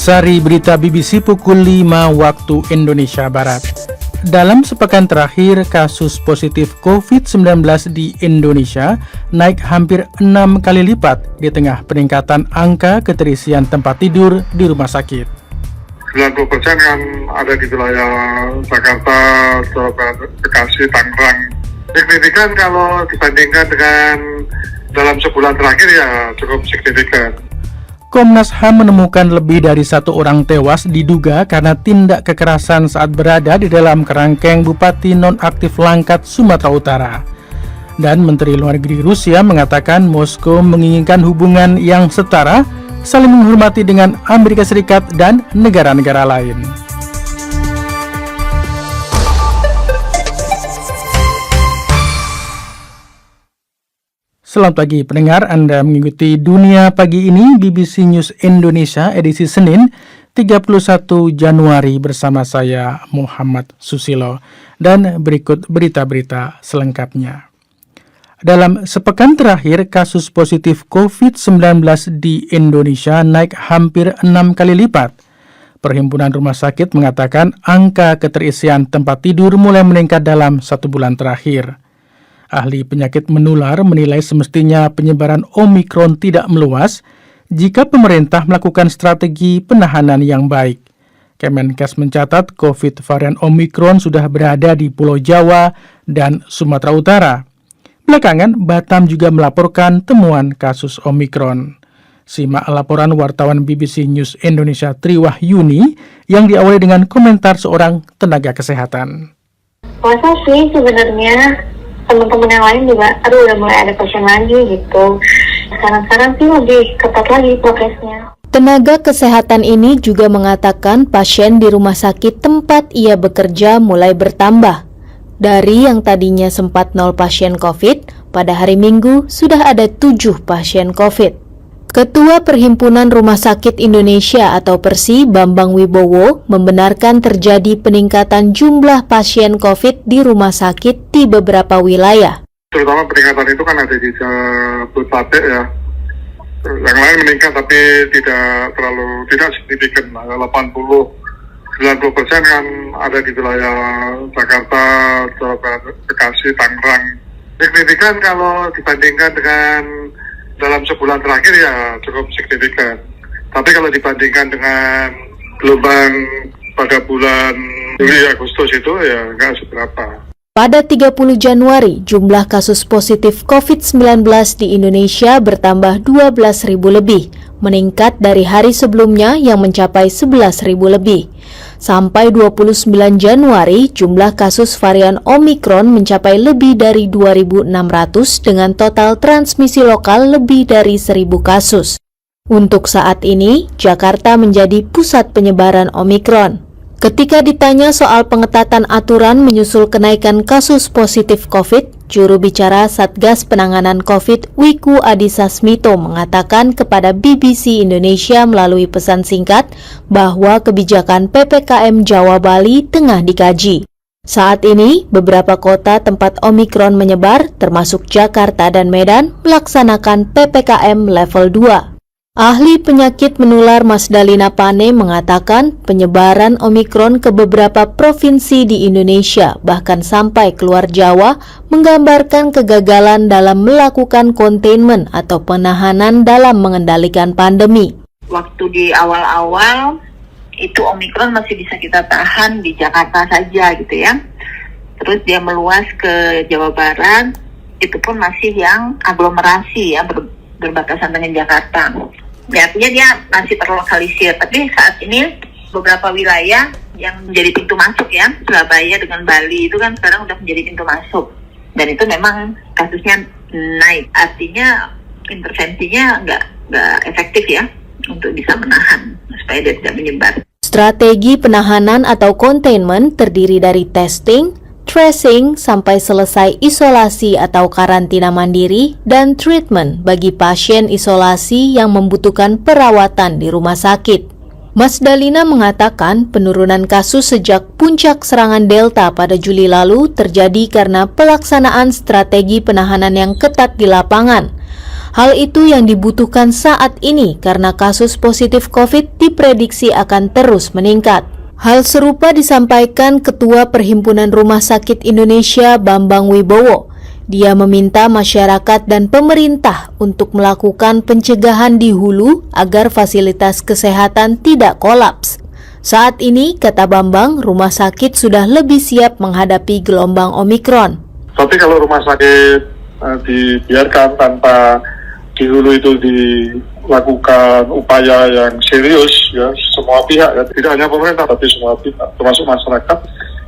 Intisari berita BBC pukul 5 waktu Indonesia Barat. Dalam sepekan terakhir, kasus positif COVID-19 di Indonesia naik hampir 6 kali lipat di tengah peningkatan angka keterisian tempat tidur di rumah sakit. 90% kan ada di wilayah Jakarta, Bekasi, Tangerang. Signifikan kalau dibandingkan dengan dalam sebulan terakhir ya cukup signifikan. Komnas HAM menemukan lebih dari 1 orang tewas diduga karena tindak kekerasan saat berada di dalam kerangkeng Bupati Nonaktif Langkat, Sumatera Utara. Dan Menteri Luar Negeri Rusia mengatakan Moskow menginginkan hubungan yang setara, saling menghormati dengan Amerika Serikat dan negara-negara lain. Selamat pagi pendengar, Anda mengikuti Dunia Pagi ini BBC News Indonesia edisi Senin 31 Januari bersama saya Muhammad Susilo, dan berikut berita-berita selengkapnya. Dalam sepekan terakhir, kasus positif COVID-19 di Indonesia naik hampir 6 kali lipat. Perhimpunan Rumah Sakit mengatakan angka keterisian tempat tidur mulai meningkat dalam 1 bulan terakhir. Ahli penyakit menular menilai semestinya penyebaran Omikron tidak meluas jika pemerintah melakukan strategi penahanan yang baik. Kemenkes mencatat COVID varian Omikron sudah berada di Pulau Jawa dan Sumatera Utara. Belakangan, Batam juga melaporkan temuan kasus Omikron. Simak laporan wartawan BBC News Indonesia Triwahyuni yang diawali dengan komentar seorang tenaga kesehatan. Masa sih sebenarnya teman-teman yang lain juga, udah mulai ada pasien lagi gitu. Sekarang sih lebih ketat lagi prokesnya. Tenaga kesehatan ini juga mengatakan pasien di rumah sakit tempat ia bekerja mulai bertambah. Dari yang tadinya sempat 0 pasien COVID, pada hari Minggu sudah ada 7 pasien COVID. Ketua Perhimpunan Rumah Sakit Indonesia atau PERSI, Bambang Wibowo, membenarkan terjadi peningkatan jumlah pasien COVID di rumah sakit di beberapa wilayah. Terutama peningkatan itu kan ada di Jabodetabek ya. Yang lain meningkat tapi tidak signifikan. 90% kan ada di wilayah Jakarta, Bekasi, Tangerang. Signifikan kalau dibandingkan dengan dalam sebulan terakhir ya cukup signifikan. Tapi kalau dibandingkan dengan gelombang pada bulan Juli Agustus itu ya nggak seberapa. Pada 30 Januari, jumlah kasus positif COVID-19 di Indonesia bertambah 12.000 lebih, meningkat dari hari sebelumnya yang mencapai 11.000 lebih. Sampai 29 Januari, jumlah kasus varian Omikron mencapai lebih dari 2.600 dengan total transmisi lokal lebih dari 1.000 kasus. Untuk saat ini, Jakarta menjadi pusat penyebaran Omikron. Ketika ditanya soal pengetatan aturan menyusul kenaikan kasus positif COVID, juru bicara Satgas Penanganan COVID, Wiku Adhisa Smito, mengatakan kepada BBC Indonesia melalui pesan singkat bahwa kebijakan PPKM Jawa Bali tengah dikaji. Saat ini, beberapa kota tempat Omikron menyebar, termasuk Jakarta dan Medan, melaksanakan PPKM level 2. Ahli penyakit menular Mas Dalina Pane mengatakan penyebaran Omikron ke beberapa provinsi di Indonesia, bahkan sampai keluar Jawa, menggambarkan kegagalan dalam melakukan containment atau penahanan dalam mengendalikan pandemi. Waktu di awal-awal, itu Omikron masih bisa kita tahan di Jakarta saja gitu ya. Terus dia meluas ke Jawa Barat, itu pun masih yang aglomerasi ya, berbatasan dengan Jakarta. Ya, artinya dia masih terlokalisir, tapi saat ini beberapa wilayah yang menjadi pintu masuk ya, Surabaya dengan Bali itu kan sekarang udah menjadi pintu masuk, dan itu memang kasusnya naik, artinya intervensinya nggak efektif ya untuk bisa menahan supaya dia tidak menyebar. Strategi penahanan atau containment terdiri dari testing, tracing sampai selesai isolasi atau karantina mandiri, dan treatment bagi pasien isolasi yang membutuhkan perawatan di rumah sakit. Mas Dalina mengatakan penurunan kasus sejak puncak serangan Delta pada Juli lalu terjadi karena pelaksanaan strategi penahanan yang ketat di lapangan. Hal itu yang dibutuhkan saat ini karena kasus positif COVID diprediksi akan terus meningkat. Hal serupa disampaikan Ketua Perhimpunan Rumah Sakit Indonesia Bambang Wibowo. Dia meminta masyarakat dan pemerintah untuk melakukan pencegahan di hulu agar fasilitas kesehatan tidak kolaps. Saat ini, kata Bambang, rumah sakit sudah lebih siap menghadapi gelombang Omikron. Tapi kalau rumah sakit dibiarkan tanpa di hulu itu dilakukan upaya yang serius, ya semua pihak, ya tidak hanya pemerintah tapi semua pihak, termasuk masyarakat,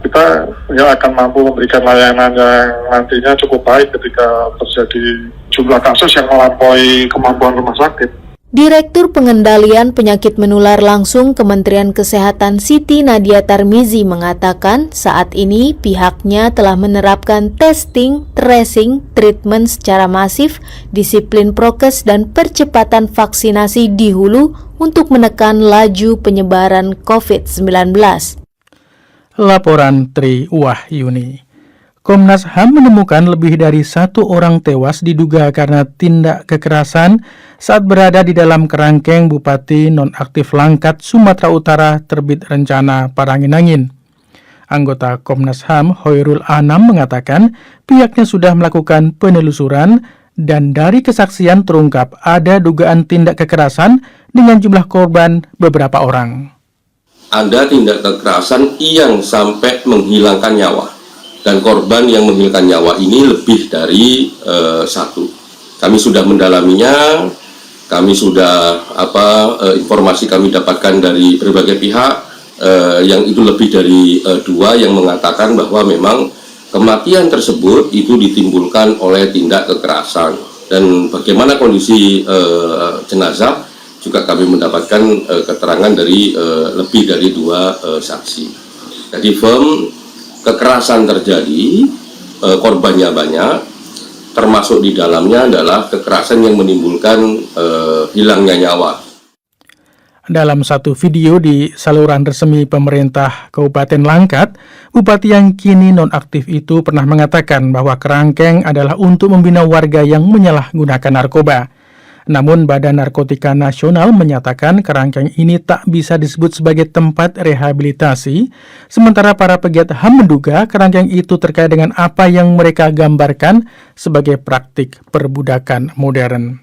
kita akan mampu memberikan layanan yang nantinya cukup baik ketika terjadi jumlah kasus yang melampaui kemampuan rumah sakit. Direktur Pengendalian Penyakit Menular Langsung Kementerian Kesehatan Siti Nadia Tarmizi mengatakan saat ini pihaknya telah menerapkan testing, tracing, treatment secara masif, disiplin prokes dan percepatan vaksinasi di hulu untuk menekan laju penyebaran COVID-19. Laporan Tri Wahyuni. Komnas HAM menemukan lebih dari 1 orang tewas diduga karena tindak kekerasan saat berada di dalam kerangkeng Bupati Nonaktif Langkat, Sumatera Utara terbit rencana Parangin-Angin. Anggota Komnas HAM Hoirul Anam mengatakan pihaknya sudah melakukan penelusuran dan dari kesaksian terungkap ada dugaan tindak kekerasan dengan jumlah korban beberapa orang. Ada tindak kekerasan yang sampai menghilangkan nyawa. Dan korban yang menghilangkan nyawa ini lebih dari 1. Kami sudah mendalaminya, kami sudah informasi kami dapatkan dari berbagai pihak yang itu lebih dari 2 yang mengatakan bahwa memang kematian tersebut itu ditimbulkan oleh tindak kekerasan. Dan bagaimana kondisi jenazah juga kami mendapatkan keterangan dari lebih dari 2 saksi. Jadi firm kekerasan terjadi, korbannya banyak, termasuk di dalamnya adalah kekerasan yang menimbulkan hilangnya nyawa. Dalam satu video di saluran resmi pemerintah Kabupaten Langkat, Bupati yang kini nonaktif itu pernah mengatakan bahwa kerangkeng adalah untuk membina warga yang menyalahgunakan narkoba. Namun Badan Narkotika Nasional menyatakan kerangkeng ini tak bisa disebut sebagai tempat rehabilitasi, sementara para pegiat HAM menduga kerangkeng itu terkait dengan apa yang mereka gambarkan sebagai praktik perbudakan modern.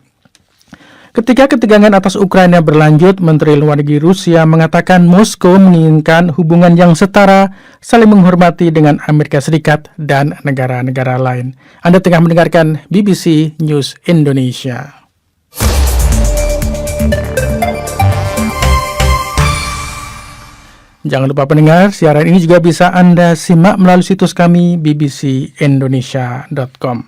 Ketika ketegangan atas Ukraina berlanjut, Menteri Luar Negeri Rusia mengatakan Moskow menginginkan hubungan yang setara, saling menghormati dengan Amerika Serikat dan negara-negara lain. Anda tengah mendengarkan BBC News Indonesia. Jangan lupa pendengar, siaran ini juga bisa Anda simak melalui situs kami bbcindonesia.com.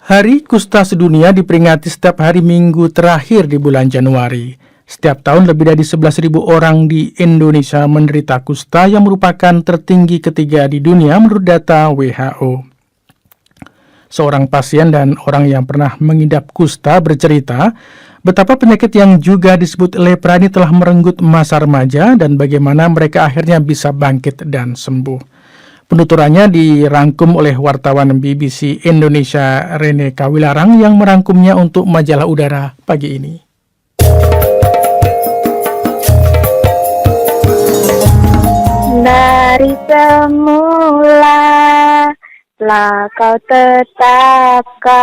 Hari Kusta Sedunia diperingati setiap hari Minggu terakhir di bulan Januari. Setiap tahun lebih dari 11.000 orang di Indonesia menderita kusta yang merupakan tertinggi ketiga di dunia menurut data WHO. Seorang pasien dan orang yang pernah mengidap kusta bercerita betapa penyakit yang juga disebut lepra ini telah merenggut masa remaja dan bagaimana mereka akhirnya bisa bangkit dan sembuh. Penuturannya dirangkum oleh wartawan BBC Indonesia Rene Kawilarang yang merangkumnya untuk majalah Udara pagi ini. Dari semula telah kau tetapkan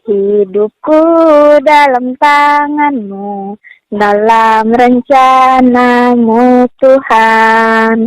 hidupku dalam tanganmu, dalam rencanamu Tuhan.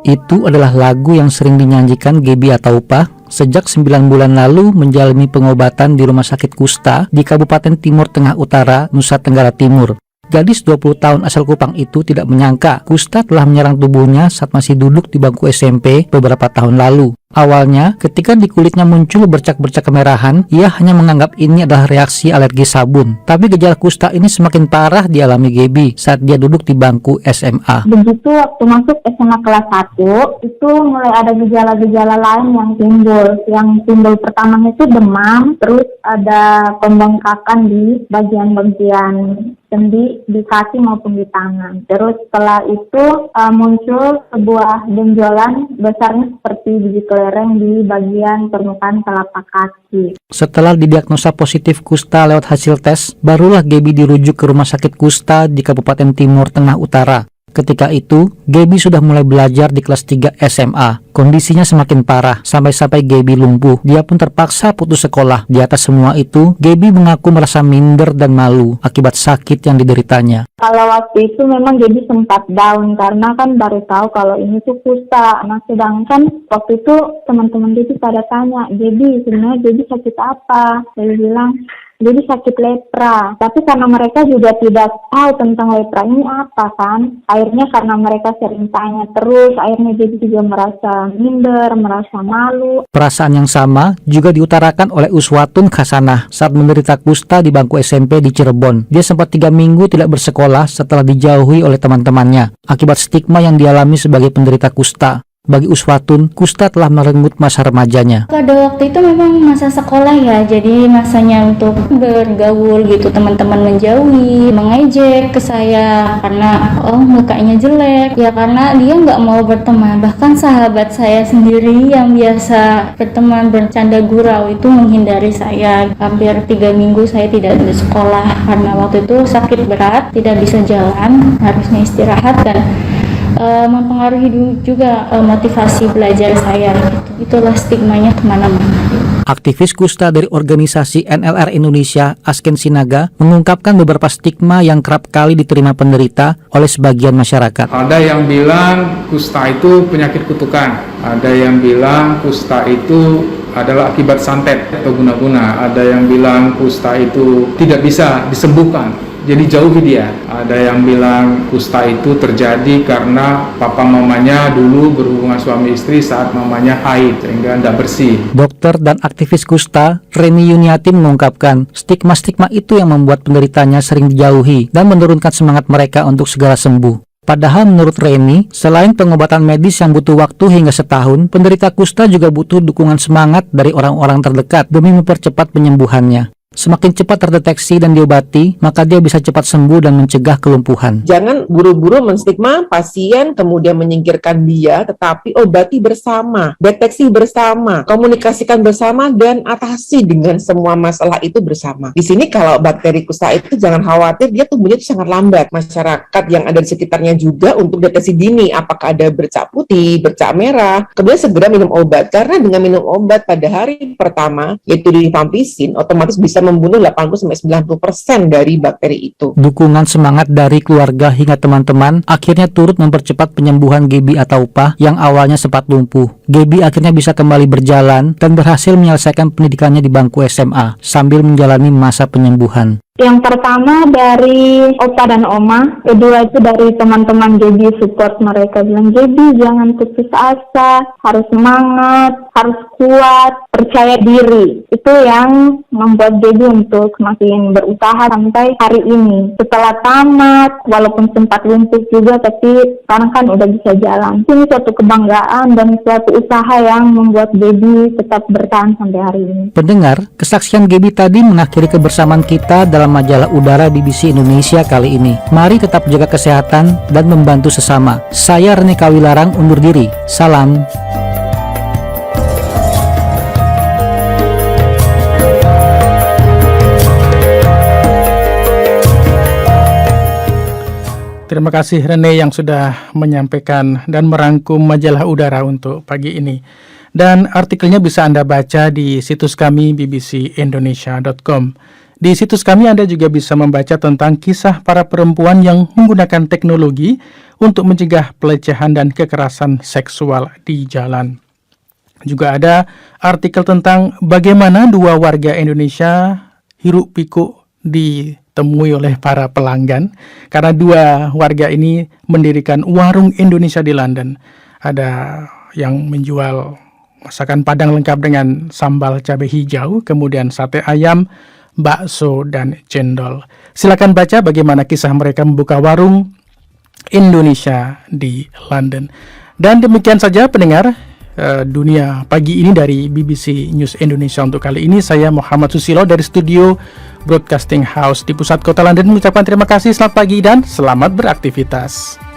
Itu adalah lagu yang sering dinyanyikan Gebi Ataupa sejak 9 bulan lalu menjalani pengobatan di Rumah Sakit Kusta di Kabupaten Timur Tengah Utara, Nusa Tenggara Timur. Gadis 20 tahun asal Kupang itu tidak menyangka kusta telah menyerang tubuhnya saat masih duduk di bangku SMP beberapa tahun lalu. Awalnya, ketika di kulitnya muncul bercak-bercak kemerahan, ia hanya menganggap ini adalah reaksi alergi sabun. Tapi gejala kusta ini semakin parah dialami Gebi saat dia duduk di bangku SMA. Begitu waktu masuk SMA kelas 1, itu mulai ada gejala-gejala lain yang timbul. Yang timbul pertama itu demam, terus ada pembengkakan di bagian-bagian sendi di kaki maupun di tangan. Terus setelah itu muncul sebuah benjolan besarnya seperti biji kelereng di bagian permukaan telapak kaki. Setelah didiagnosa positif kusta lewat hasil tes, barulah Gaby dirujuk ke rumah sakit kusta di Kabupaten Timur Tengah Utara. Ketika itu, Gaby sudah mulai belajar di kelas 3 SMA. Kondisinya semakin parah, sampai-sampai Gaby lumpuh. Dia pun terpaksa putus sekolah. Di atas semua itu, Gaby mengaku merasa minder dan malu akibat sakit yang dideritanya. Kalau waktu itu memang Gaby sempat down karena kan baru tahu kalau ini tuh kusta. Nah sedangkan waktu itu teman-teman Gaby pada tanya, Gaby sebenarnya Gaby sakit apa? Saya bilang, Gaby sakit lepra. Tapi karena mereka juga tidak tahu tentang lepra ini apa kan. Akhirnya karena mereka sering tanya terus, akhirnya Gaby juga merasa minder, merasa malu. Perasaan yang sama juga diutarakan oleh Uswatun Khasanah saat menderita kusta di bangku SMP di Cirebon. Dia sempat 3 minggu tidak bersekolah setelah dijauhi oleh teman-temannya akibat stigma yang dialami sebagai penderita kusta. Bagi Uswatun, kusta telah merenggut masa remajanya. Pada waktu itu memang masa sekolah ya, jadi masanya untuk bergaul gitu, teman-teman menjauhi, mengejek ke saya karena mukanya jelek, ya karena dia nggak mau berteman. Bahkan sahabat saya sendiri yang biasa berteman bercanda gurau itu menghindari saya. Hampir 3 minggu saya tidak di sekolah karena waktu itu sakit berat, tidak bisa jalan, harusnya istirahat dan mempengaruhi juga motivasi belajar saya gitu. Itulah stigmanya kemana-mana. Aktivis kusta dari organisasi NLR Indonesia, Asken Sinaga, mengungkapkan beberapa stigma yang kerap kali diterima penderita oleh sebagian masyarakat. Ada yang bilang kusta itu penyakit kutukan, ada yang bilang kusta itu adalah akibat santet atau guna-guna, ada yang bilang kusta itu tidak bisa disembuhkan. Jadi jauhi dia. Ada yang bilang kusta itu terjadi karena papa mamanya dulu berhubungan suami istri saat mamanya haid sehingga tidak bersih. Dokter dan aktivis kusta Reni Yuniati mengungkapkan stigma-stigma itu yang membuat penderitanya sering dijauhi dan menurunkan semangat mereka untuk segera sembuh. Padahal menurut Reni, selain pengobatan medis yang butuh waktu hingga setahun, penderita kusta juga butuh dukungan semangat dari orang-orang terdekat demi mempercepat penyembuhannya. Semakin cepat terdeteksi dan diobati, maka dia bisa cepat sembuh dan mencegah kelumpuhan. Jangan buru-buru menstigma pasien kemudian menyingkirkan dia, tetapi obati bersama, deteksi bersama, komunikasikan bersama, dan atasi dengan semua masalah itu bersama. Di sini kalau bakteri kusta itu jangan khawatir, dia tumbuhnya itu sangat lambat. Masyarakat yang ada di sekitarnya juga untuk deteksi dini, apakah ada bercak putih, bercak merah, kemudian segera minum obat. Karena dengan minum obat pada hari pertama, yaitu rifampicin, otomatis bisa membunuh 80-90% dari bakteri itu. Dukungan semangat dari keluarga hingga teman-teman akhirnya turut mempercepat penyembuhan Gaby Ataupah yang awalnya sempat lumpuh. Gaby akhirnya bisa kembali berjalan dan berhasil menyelesaikan pendidikannya di bangku SMA sambil menjalani masa penyembuhan. Yang pertama dari opa dan oma, kedua itu dari teman-teman Gaby, support mereka bilang, Gaby jangan putus asa, harus semangat, harus kuat, percaya diri. Itu yang membuat Gaby untuk semakin berusaha sampai hari ini. Setelah tamat, walaupun sempat lumpuh juga, tapi sekarang kan udah bisa jalan. Ini suatu kebanggaan dan suatu usaha yang membuat Gaby tetap bertahan sampai hari ini. Pendengar, kesaksian Gaby tadi mengakhiri kebersamaan kita dalam majalah udara BBC Indonesia kali ini. Mari tetap jaga kesehatan dan membantu sesama. Saya Rene Kawilarang undur diri. Salam. Terima kasih Rene yang sudah menyampaikan dan merangkum majalah udara untuk pagi ini. Dan artikelnya bisa Anda baca di situs kami bbcindonesia.com. Di situs kami Anda juga bisa membaca tentang kisah para perempuan yang menggunakan teknologi untuk mencegah pelecehan dan kekerasan seksual di jalan. Juga ada artikel tentang bagaimana 2 warga Indonesia hiruk pikuk ditemui oleh para pelanggan karena 2 warga ini mendirikan warung Indonesia di London. Ada yang menjual masakan Padang lengkap dengan sambal cabai hijau, kemudian sate ayam, bakso, dan cendol. Silakan baca bagaimana kisah mereka membuka warung Indonesia di London. Dan demikian saja pendengar Dunia Pagi ini dari BBC News Indonesia untuk kali ini. Saya Muhammad Susilo dari studio Broadcasting House di pusat kota London mengucapkan terima kasih, selamat pagi dan selamat beraktivitas.